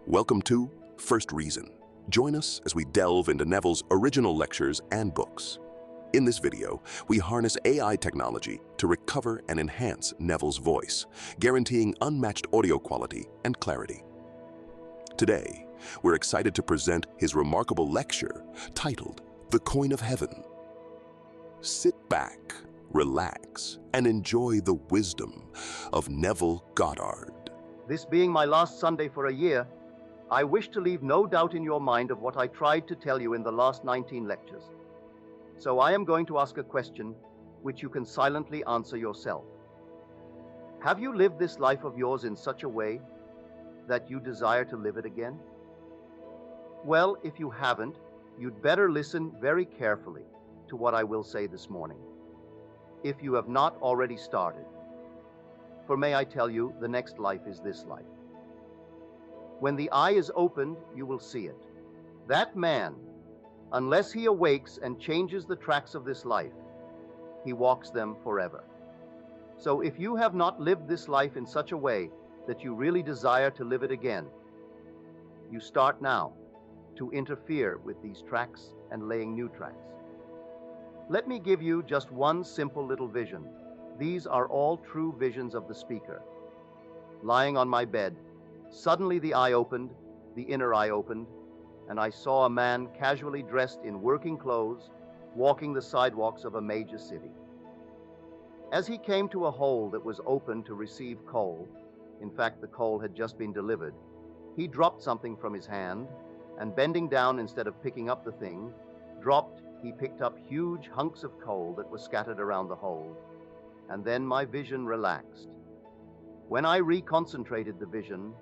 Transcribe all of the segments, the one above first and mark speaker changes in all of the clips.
Speaker 1: Welcome to First Reason. Join us as we delve into Neville's original lectures and books. In this video, we harness AI technology to recover and enhance Neville's voice, guaranteeing unmatched audio quality and clarity. Today, we're excited to present his remarkable lecture titled The Coin of Heaven. Sit back, relax, and enjoy the wisdom of Neville Goddard.
Speaker 2: This being my last Sunday for a year, I wish to leave no doubt in your mind of what I tried to tell you in the last 19 lectures. So I am going to ask a question which you can silently answer yourself. Have you lived this life of yours in such a way that you desire to live it again? Well, if you haven't, you'd better listen very carefully to what I will say this morning, if you have not already started. For may I tell you, the next life is this life. When the eye is opened, you will see it. That man, unless he awakes and changes the tracks of this life, he walks them forever. So if you have not lived this life in such a way that you really desire to live it again, you start now to interfere with these tracks and laying new tracks. Let me give you just one simple little vision. These are all true visions of the speaker. Lying on my bed, suddenly the eye opened, the inner eye opened, and I saw a man casually dressed in working clothes, walking the sidewalks of a major city. As he came to a hole that was open to receive coal, in fact the coal had just been delivered, he dropped something from his hand, and bending down instead of picking up the thing, he picked up huge hunks of coal that were scattered around the hole, and then my vision relaxed. When I reconcentrated the vision,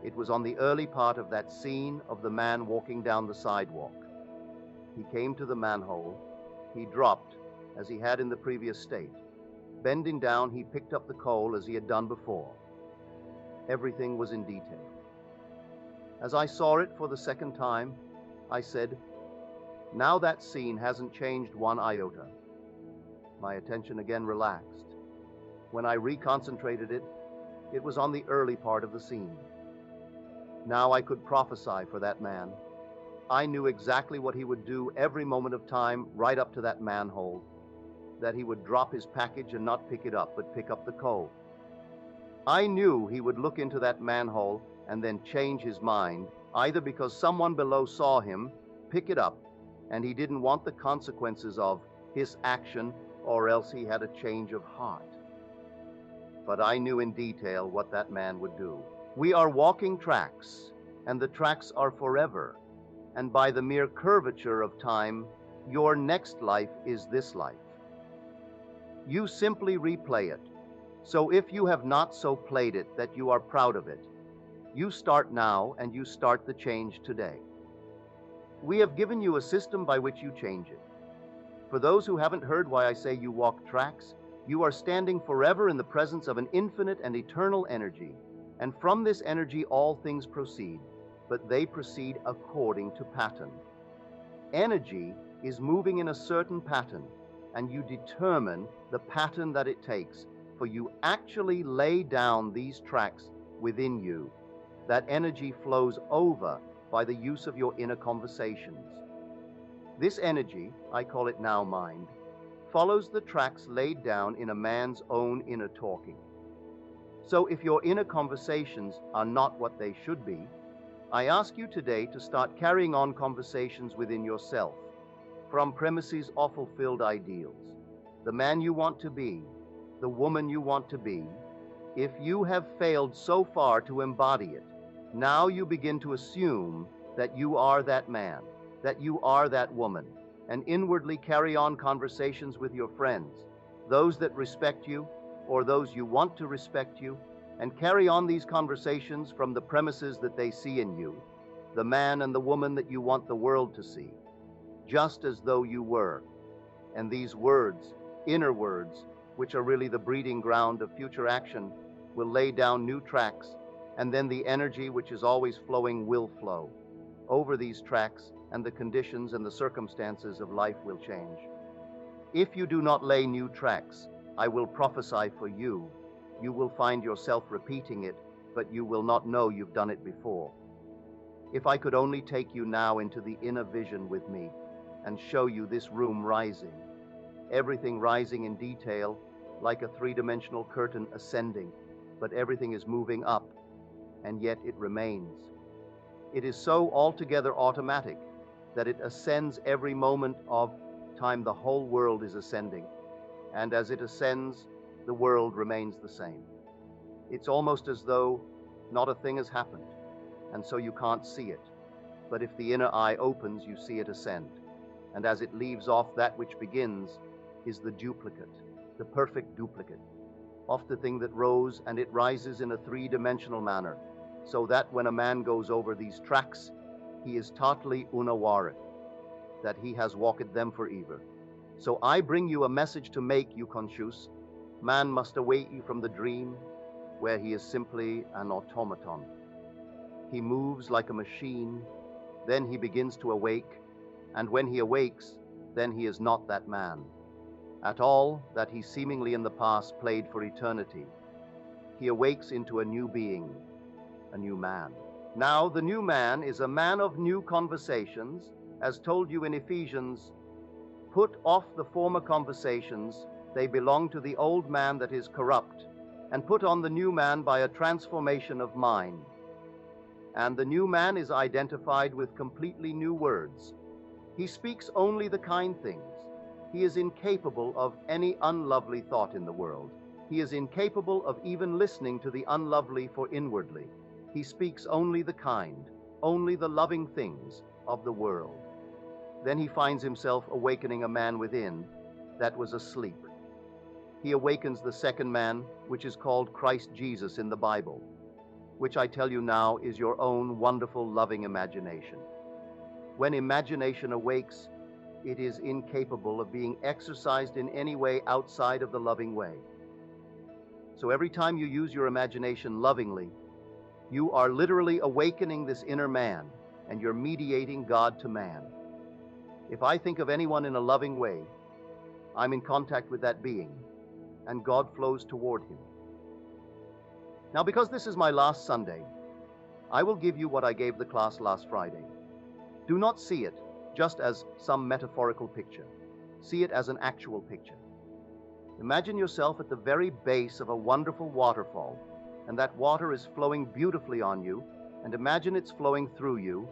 Speaker 2: it was on the early part of that scene of the man walking down the sidewalk. He came to the manhole. He dropped, as he had in the previous state. Bending down, he picked up the coal as he had done before. Everything was in detail. As I saw it for the second time, I said, "Now that scene hasn't changed one iota." My attention again relaxed. When I reconcentrated it, it was on the early part of the scene. Now I could prophesy for that man. I knew exactly what he would do every moment of time right up to that manhole, that he would drop his package and not pick it up, but pick up the coal. I knew he would look into that manhole and then change his mind, either because someone below saw him pick it up and he didn't want the consequences of his action, or else he had a change of heart. But I knew in detail what that man would do. We are walking tracks, and the tracks are forever, and by the mere curvature of time, your next life is this life. You simply replay it. So if you have not so played it that you are proud of it, you start now and you start the change today. We have given you a system by which you change it. For those who haven't heard why I say you walk tracks, you are standing forever in the presence of an infinite and eternal energy. And from this energy all things proceed, but they proceed according to pattern. Energy is moving in a certain pattern, and you determine the pattern that it takes, for you actually lay down these tracks within you. That energy flows over by the use of your inner conversations. This energy, I call it now mind, follows the tracks laid down in a man's own inner talking. So if your inner conversations are not what they should be, I ask you today to start carrying on conversations within yourself, from premises of fulfilled ideals. The man you want to be, the woman you want to be. If you have failed so far to embody it, now you begin to assume that you are that man, that you are that woman, and inwardly carry on conversations with your friends, those that respect you, or those you want to respect you, and carry on these conversations from the premises that they see in you, the man and the woman that you want the world to see, just as though you were. And these words, inner words, which are really the breeding ground of future action, will lay down new tracks, and then the energy which is always flowing will flow over these tracks, and the conditions and the circumstances of life will change. If you do not lay new tracks, I will prophesy for you. You will find yourself repeating it, but you will not know you've done it before. If I could only take you now into the inner vision with me and show you this room rising, everything rising in detail like a three-dimensional curtain ascending, but everything is moving up, and yet it remains. It is so altogether automatic that it ascends every moment of time. The whole world is ascending, and as it ascends, the world remains the same. It's almost as though not a thing has happened, and so you can't see it. But if the inner eye opens, you see it ascend. And as it leaves off, that which begins is the duplicate, the perfect duplicate, of the thing that rose, and it rises in a three-dimensional manner, so that when a man goes over these tracks, he is totally unaware that he has walked them forever. So I bring you a message to make you conscious. Man must awake you from the dream, where he is simply an automaton. He moves like a machine, then he begins to awake, and when he awakes, then he is not that man at all that he seemingly in the past played for eternity. He awakes into a new being, a new man. Now the new man is a man of new conversations, as told you in Ephesians. Put off the former conversations, they belong to the old man that is corrupt, and put on the new man by a transformation of mind. And the new man is identified with completely new words. He speaks only the kind things. He is incapable of any unlovely thought in the world. He is incapable of even listening to the unlovely, for inwardly he speaks only the kind, only the loving things of the world. Then he finds himself awakening a man within that was asleep. He awakens the second man, which is called Christ Jesus in the Bible, which I tell you now is your own wonderful, loving imagination. When imagination awakes, it is incapable of being exercised in any way outside of the loving way. So every time you use your imagination lovingly, you are literally awakening this inner man, and you're mediating God to man. If I think of anyone in a loving way, I'm in contact with that being, and God flows toward him. Now, because this is my last Sunday, I will give you what I gave the class last Friday. Do not see it just as some metaphorical picture. See it as an actual picture. Imagine yourself at the very base of a wonderful waterfall, and that water is flowing beautifully on you, and imagine it's flowing through you,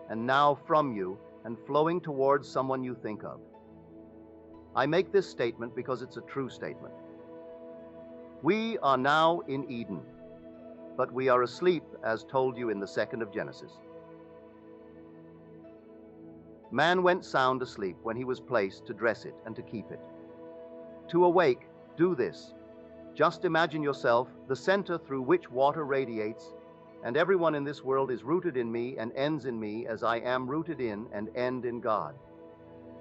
Speaker 2: and now from you, and flowing towards someone you think of. I make this statement because it's a true statement. We are now in Eden, but we are asleep, as told you in the 2nd of Genesis. Man went sound asleep when he was placed to dress it and to keep it. To awake, do this. Just imagine yourself the center through which water radiates, and everyone in this world is rooted in me and ends in me, as I am rooted in and end in God.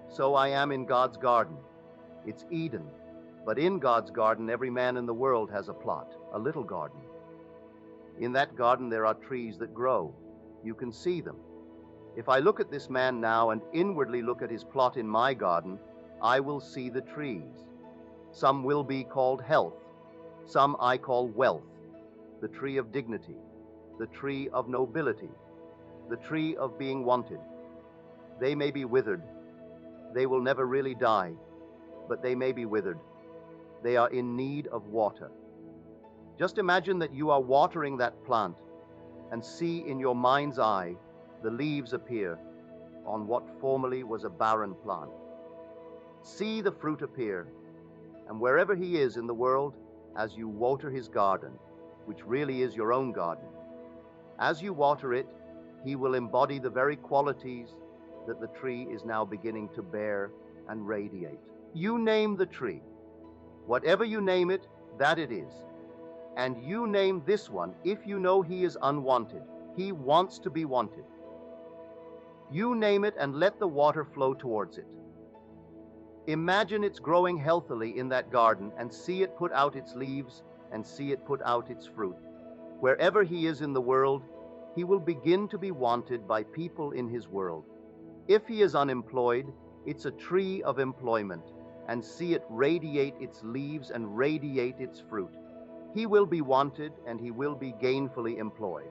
Speaker 2: So I am in God's garden. It's Eden, but in God's garden, every man in the world has a plot, a little garden. In that garden, there are trees that grow. You can see them. If I look at this man now and inwardly look at his plot in my garden, I will see the trees. Some will be called health, some I call wealth, the tree of dignity, the tree of nobility, the tree of being wanted. They may be withered. They will never really die, but they may be withered. They are in need of water. Just imagine that you are watering that plant and see in your mind's eye the leaves appear on what formerly was a barren plant. See the fruit appear, and wherever he is in the world, as you water his garden, which really is your own garden, as you water it, he will embody the very qualities that the tree is now beginning to bear and radiate. You name the tree. Whatever you name it, that it is. And you name this one if you know he is unwanted. He wants to be wanted. You name it and let the water flow towards it. Imagine it's growing healthily in that garden and see it put out its leaves and see it put out its fruit. Wherever he is in the world, he will begin to be wanted by people in his world. If he is unemployed, it's a tree of employment, and see it radiate its leaves and radiate its fruit. He will be wanted and he will be gainfully employed.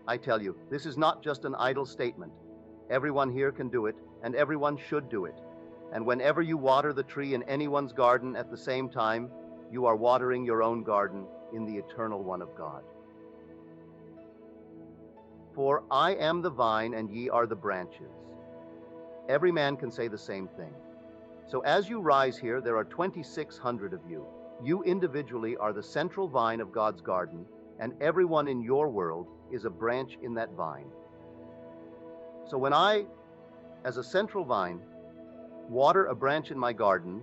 Speaker 2: I tell you, this is not just an idle statement. Everyone here can do it, and everyone should do it. And whenever you water the tree in anyone's garden at the same time, you are watering your own garden in the eternal one of God. For I am the vine, and ye are the branches. Every man can say the same thing. So as you rise here, there are 2,600 of you. You individually are the central vine of God's garden, and everyone in your world is a branch in that vine. So when I, as a central vine, water a branch in my garden,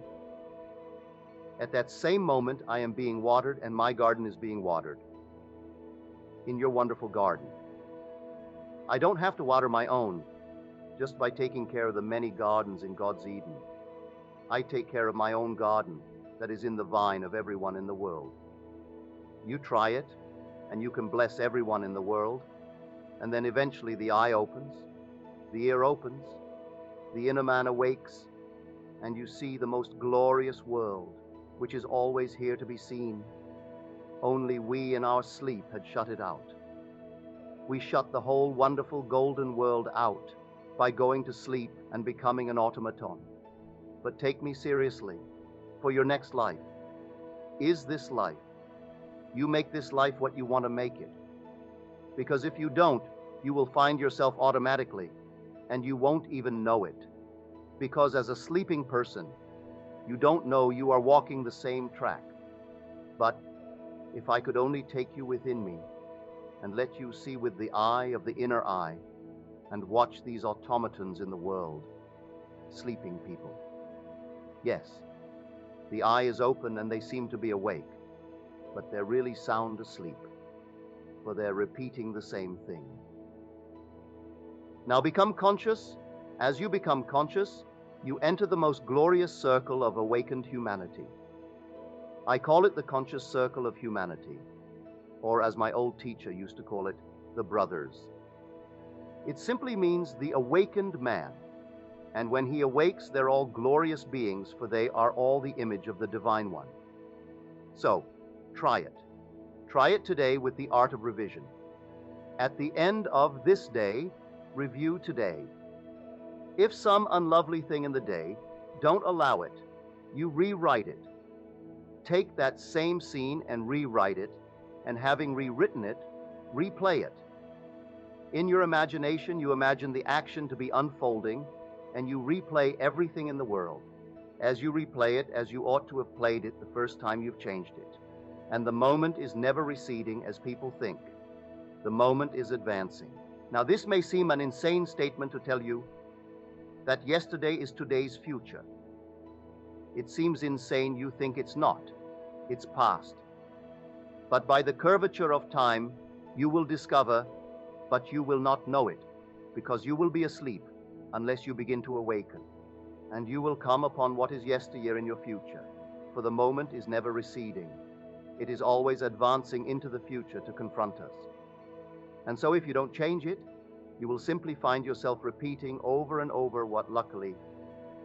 Speaker 2: at that same moment I am being watered, and my garden is being watered in your wonderful garden. I don't have to water my own just by taking care of the many gardens in God's Eden. I take care of my own garden that is in the vine of everyone in the world. You try it, and you can bless everyone in the world, and then eventually the eye opens, the ear opens, the inner man awakes, and you see the most glorious world, which is always here to be seen. Only we in our sleep had shut it out. We shut the whole wonderful golden world out by going to sleep and becoming an automaton. But take me seriously, for your next life is this life. You make this life what you want to make it. Because if you don't, you will find yourself automatically, and you won't even know it. Because as a sleeping person, you don't know you are walking the same track. But if I could only take you within me and let you see with the eye of the inner eye and watch these automatons in the world, sleeping people. Yes, the eye is open and they seem to be awake, but they're really sound asleep, for they're repeating the same thing. Now become conscious. As you become conscious, you enter the most glorious circle of awakened humanity. I call it the conscious circle of humanity, or as my old teacher used to call it, the brothers. It simply means the awakened man. And when he awakes, they're all glorious beings, for they are all the image of the Divine One. So, try it. Try it today with the art of revision. At the end of this day, review today. If some unlovely thing in the day, don't allow it. You rewrite it. Take that same scene and rewrite it, and having rewritten it, replay it. In your imagination, you imagine the action to be unfolding, and you replay everything in the world. As you replay it, as you ought to have played it the first time you've changed it. And the moment is never receding as people think. The moment is advancing. Now, this may seem an insane statement to tell you that yesterday is today's future. It seems insane you think it's not. It's past. But by the curvature of time, you will discover, but you will not know it, because you will be asleep unless you begin to awaken. And you will come upon what is yesteryear in your future, for the moment is never receding. It is always advancing into the future to confront us. And so if you don't change it, you will simply find yourself repeating over and over what, luckily,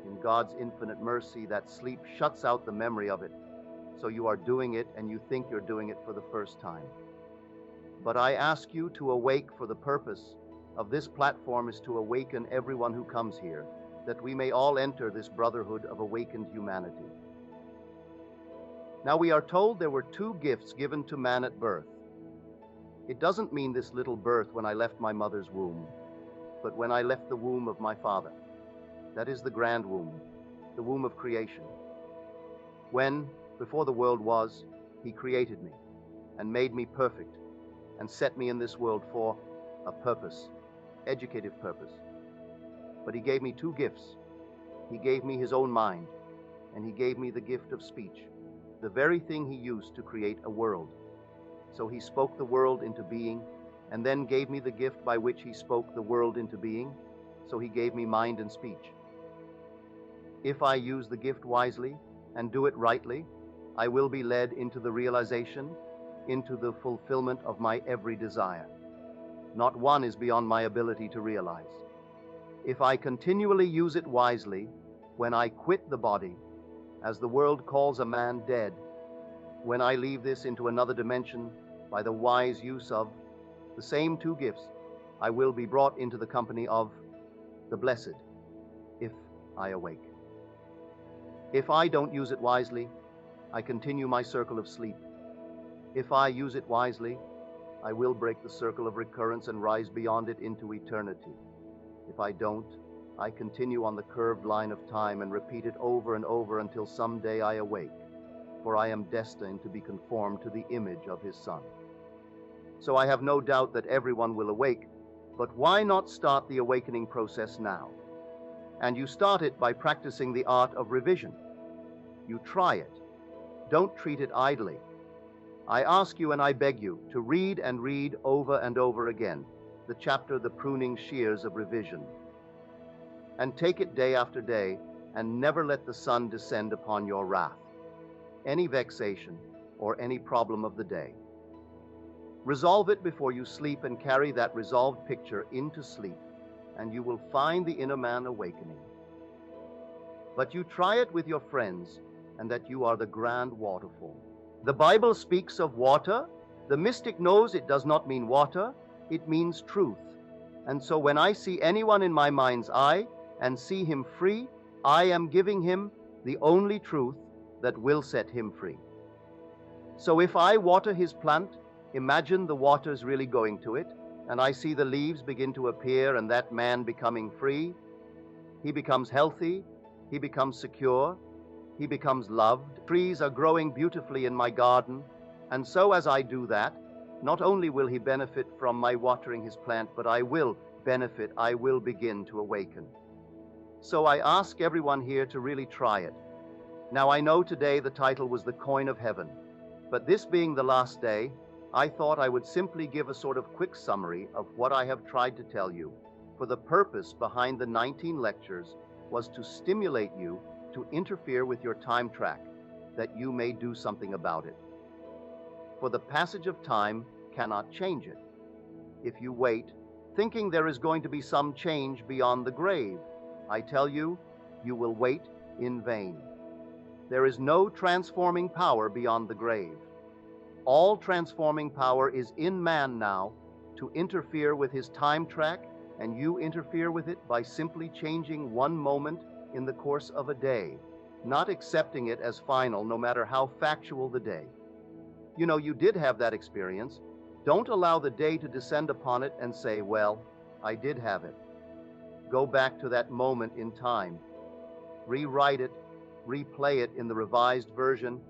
Speaker 2: in God's infinite mercy, that sleep shuts out the memory of it. So you are doing it and you think you're doing it for the first time. But I ask you to awake, for the purpose of this platform is to awaken everyone who comes here, that we may all enter this brotherhood of awakened humanity. Now, we are told there were 2 gifts given to man at birth. It doesn't mean this little birth when I left my mother's womb, but when I left the womb of my father. That is the grand womb, the womb of creation. When, before the world was, he created me and made me perfect and set me in this world for a purpose, educative purpose. But he gave me 2 gifts. He gave me his own mind, and he gave me the gift of speech, the very thing he used to create a world. So he spoke the world into being, and then gave me the gift by which he spoke the world into being. So he gave me mind and speech. If I use the gift wisely and do it rightly, I will be led into the realization, into the fulfillment of my every desire. Not one is beyond my ability to realize. If I continually use it wisely, when I quit the body, as the world calls a man dead, when I leave this into another dimension by the wise use of the same two gifts, I will be brought into the company of the blessed if I awake. If I don't use it wisely, I continue my circle of sleep. If I use it wisely, I will break the circle of recurrence and rise beyond it into eternity. If I don't, I continue on the curved line of time and repeat it over and over until someday I awake, for I am destined to be conformed to the image of his Son. So I have no doubt that everyone will awake, but why not start the awakening process now? And you start it by practicing the art of revision. You try it. Don't treat it idly. I ask you and I beg you to read and read over and over again the chapter, The Pruning Shears of Revision. And take it day after day, and never let the sun descend upon your wrath, any vexation, or any problem of the day. Resolve it before you sleep and carry that resolved picture into sleep, and you will find the inner man awakening. But you try it with your friends, and that you are the grand waterfall. The Bible speaks of water. The mystic knows it does not mean water, it means truth. And so when I see anyone in my mind's eye and see him free, I am giving him the only truth that will set him free. So if I water his plant, imagine the water's really going to it, and I see the leaves begin to appear and that man becoming free. He becomes healthy, he becomes secure, he becomes loved. Trees are growing beautifully in my garden, and so as I do that, not only will he benefit from my watering his plant, but I will benefit, I will begin to awaken. So I ask everyone here to really try it. Now I know today the title was The Coin of Heaven, but this being the last day, I thought I would simply give a sort of quick summary of what I have tried to tell you, for the purpose behind the 19 lectures was to stimulate you to interfere with your time track, that you may do something about it. For the passage of time cannot change it. If you wait, thinking there is going to be some change beyond the grave, I tell you, you will wait in vain. There is no transforming power beyond the grave. All transforming power is in man now to interfere with his time track, and you interfere with it by simply changing one moment in the course of a day, not accepting it as final no matter how factual the day. You know, you did have that experience. Don't allow the day to descend upon it and say, well, I did have it. Go back to that moment in time. Rewrite it, replay it in the revised version,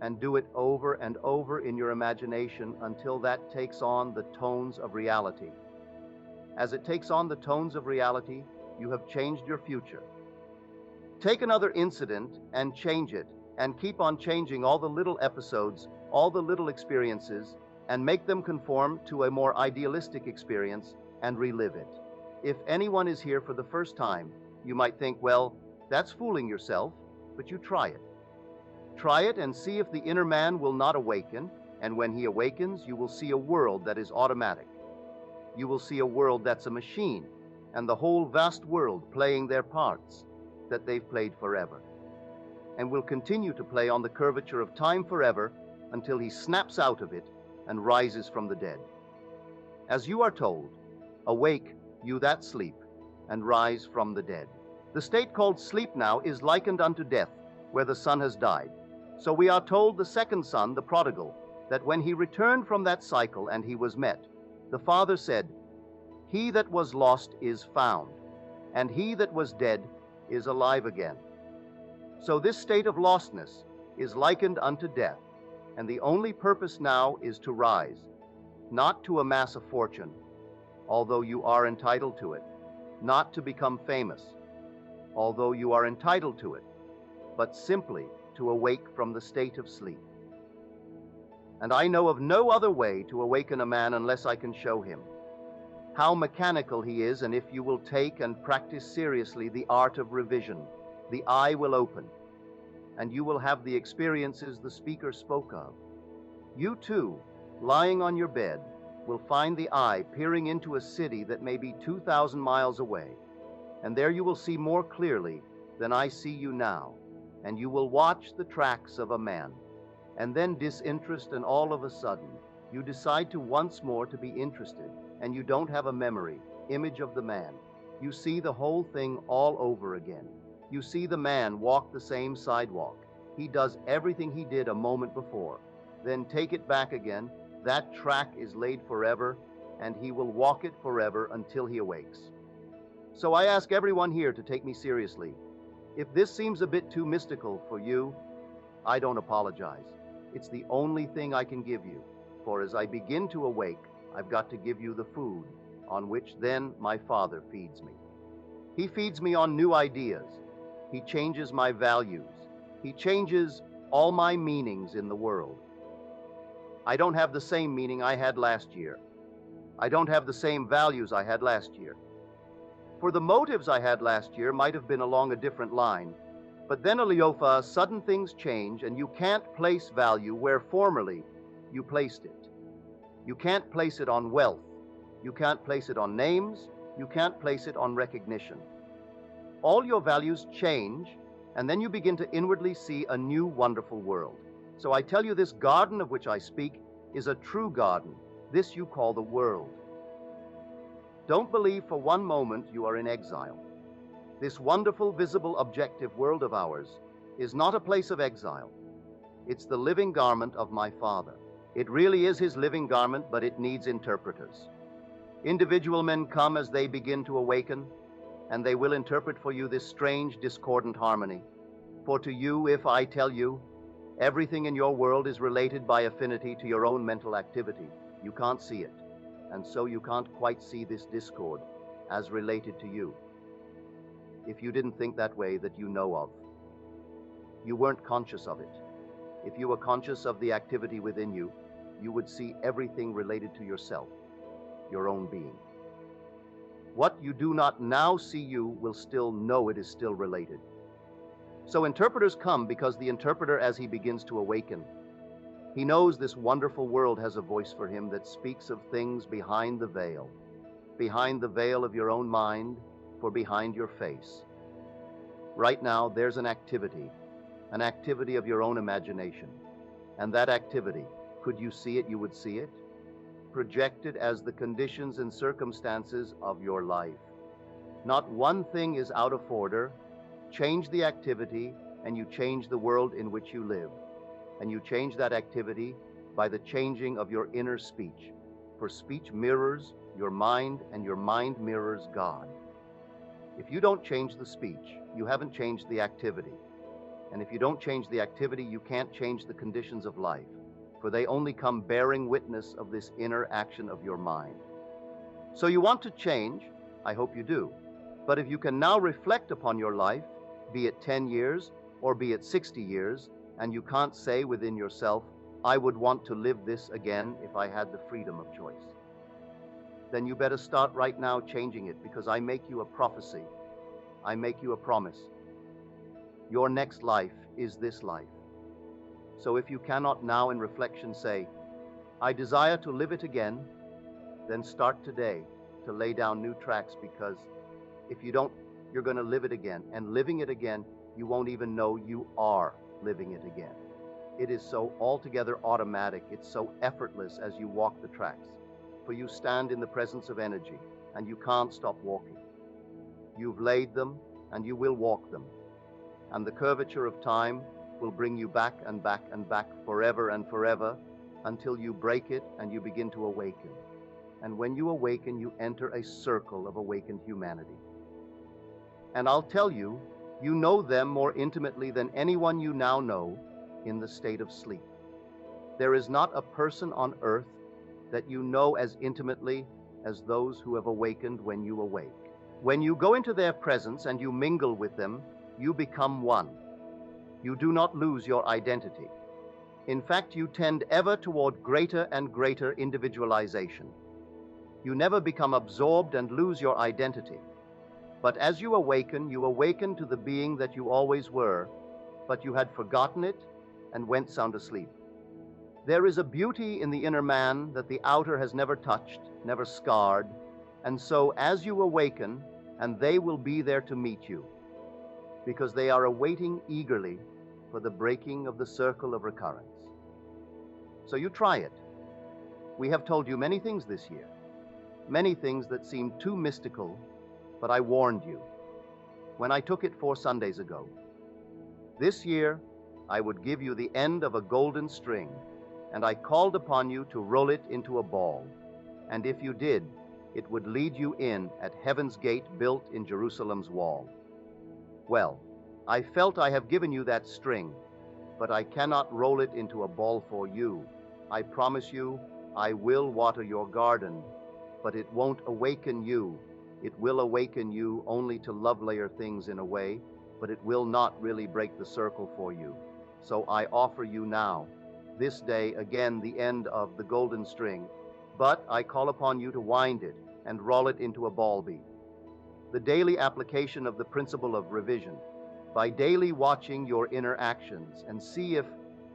Speaker 2: and do it over and over in your imagination until that takes on the tones of reality. As it takes on the tones of reality, you have changed your future. Take another incident and change it, and keep on changing all the little episodes, all the little experiences, and make them conform to a more idealistic experience and relive it. If anyone is here for the first time, you might think, well, that's fooling yourself, but you try it. Try it and see if the inner man will not awaken, and when he awakens, you will see a world that is automatic. You will see a world that's a machine, and the whole vast world playing their parts that they've played forever, and will continue to play on the curvature of time forever until he snaps out of it and rises from the dead. As you are told, awake, you that sleep, and rise from the dead. The state called sleep now is likened unto death, where the son has died. So we are told the second son, the prodigal, that when he returned from that cycle and he was met, the father said, "He that was lost is found, and he that was dead is alive again." So this state of lostness is likened unto death, and the only purpose now is to rise, not to amass a fortune, although you are entitled to it, not to become famous, although you are entitled to it, but simply to awake from the state of sleep. And I know of no other way to awaken a man unless I can show him how mechanical he is, and if you will take and practice seriously the art of revision, the eye will open, and you will have the experiences the speaker spoke of. You too, lying on your bed, will find the eye peering into a city that may be 2,000 miles away, and there you will see more clearly than I see you now, and you will watch the tracks of a man, and then disinterest, and all of a sudden You decide to once more to be interested, and you don't have a memory, image of the man. You see the whole thing all over again. You see the man walk the same sidewalk. He does everything he did a moment before. Then take it back again. That track is laid forever, and he will walk it forever until he awakes. So I ask everyone here to take me seriously. If this seems a bit too mystical for you, I don't apologize. It's the only thing I can give you. For as I begin to awake, I've got to give you the food on which then my Father feeds me. He feeds me on new ideas. He changes my values. He changes all my meanings in the world. I don't have the same meaning I had last year. I don't have the same values I had last year. For the motives I had last year might have been along a different line, but then, Eliofa, sudden things change, and you can't place value where formerly you placed it. You can't place it on wealth. You can't place it on names. You can't place it on recognition. All your values change, and then you begin to inwardly see a new wonderful world. So I tell you, this garden of which I speak is a true garden. This you call the world. Don't believe for one moment you are in exile. This wonderful, visible, objective world of ours is not a place of exile. It's the living garment of my Father. It really is his living garment, but it needs interpreters. Individual men come as they begin to awaken, and they will interpret for you this strange, discordant harmony. For to you, if I tell you, everything in your world is related by affinity to your own mental activity, you can't see it, and so you can't quite see this discord as related to you. If you didn't think that way that you know of, you weren't conscious of it. If you were conscious of the activity within you, you would see everything related to yourself, your own being. What you do not now see you will still know it is still related. So interpreters come because the interpreter, as he begins to awaken, he knows this wonderful world has a voice for him that speaks of things behind the veil of your own mind, for behind your face. Right now, there's an activity of your own imagination. And that activity, could you see it, you would see it, projected as the conditions and circumstances of your life. Not one thing is out of order. Change the activity, and you change the world in which you live. And you change that activity by the changing of your inner speech. For speech mirrors your mind, and your mind mirrors God. If you don't change the speech, you haven't changed the activity. And if you don't change the activity, you can't change the conditions of life, for they only come bearing witness of this inner action of your mind. So you want to change, I hope you do. But if you can now reflect upon your life, be it 10 years or be it 60 years, and you can't say within yourself, I would want to live this again if I had the freedom of choice, then you better start right now changing it, because I make you a prophecy. I make you a promise. Your next life is this life. So if you cannot now in reflection say, I desire to live it again, then start today to lay down new tracks, because if you don't, you're going to live it again. And living it again, you won't even know you are living it again. It is so altogether automatic. It's so effortless as you walk the tracks. For you stand in the presence of energy, and you can't stop walking. You've laid them, and you will walk them. And the curvature of time will bring you back and back and back forever and forever, until you break it and you begin to awaken. And when you awaken, you enter a circle of awakened humanity. And I'll tell you, you know them more intimately than anyone you now know in the state of sleep. There is not a person on earth that you know as intimately as those who have awakened when you awake. When you go into their presence and you mingle with them, you become one. You do not lose your identity. In fact, you tend ever toward greater and greater individualization. You never become absorbed and lose your identity. But as you awaken to the being that you always were, but you had forgotten it and went sound asleep. There is a beauty in the inner man that the outer has never touched, never scarred, and so as you awaken, and they will be there to meet you, because they are awaiting eagerly for the breaking of the circle of recurrence. So you try it. We have told you many things this year, many things that seemed too mystical, but I warned you when I took it 4 Sundays ago. This year, I would give you the end of a golden string, and I called upon you to roll it into a ball. And if you did, it would lead you in at heaven's gate built in Jerusalem's wall. Well, I felt I have given you that string, but I cannot roll it into a ball for you. I promise you, I will water your garden, but it won't awaken you. It will awaken you only to lovelier things in a way, but it will not really break the circle for you. So I offer you now, this day, again the end of the golden string, but I call upon you to wind it and roll it into a ball beat. The daily application of the principle of revision, by daily watching your inner actions and see if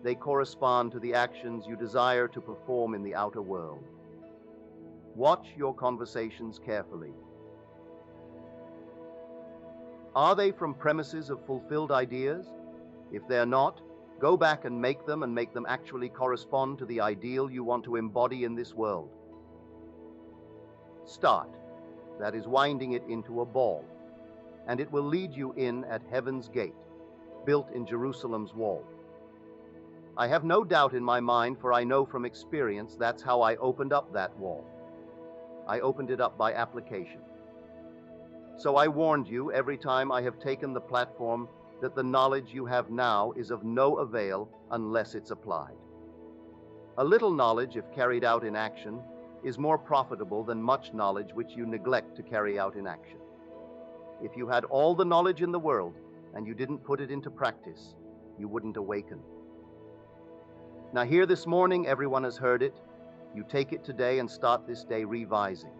Speaker 2: they correspond to the actions you desire to perform in the outer world. Watch your conversations carefully. Are they from premises of fulfilled ideas? If they're not, go back and make them actually correspond to the ideal you want to embody in this world. Start, that is winding it into a ball, and it will lead you in at heaven's gate, built in Jerusalem's wall. I have no doubt in my mind, for I know from experience that's how I opened up that wall. I opened it up by application. So I warned you every time I have taken the platform that the knowledge you have now is of no avail unless it's applied. A little knowledge, if carried out in action, is more profitable than much knowledge which you neglect to carry out in action. If you had all the knowledge in the world and you didn't put it into practice, you wouldn't awaken. Now here this morning, everyone has heard it. You take it today and start this day revising,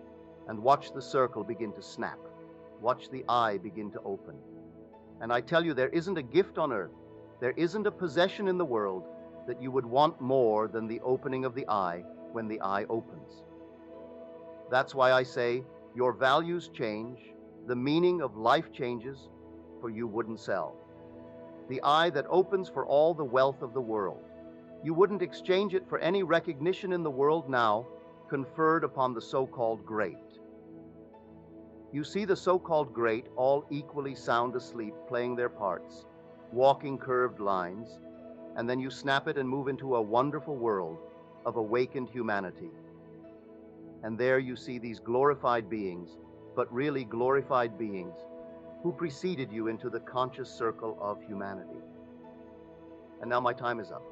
Speaker 2: and watch the circle begin to snap. Watch the eye begin to open. And I tell you, there isn't a gift on earth, there isn't a possession in the world that you would want more than the opening of the eye when the eye opens. That's why I say your values change, the meaning of life changes, for you wouldn't sell. The eye that opens for all the wealth of the world. You wouldn't exchange it for any recognition in the world now conferred upon the so-called great. You see the so-called great all equally sound asleep, playing their parts, walking curved lines, and then you snap it and move into a wonderful world of awakened humanity. And there you see these glorified beings, but really glorified beings, who preceded you into the conscious circle of humanity. And now my time is up.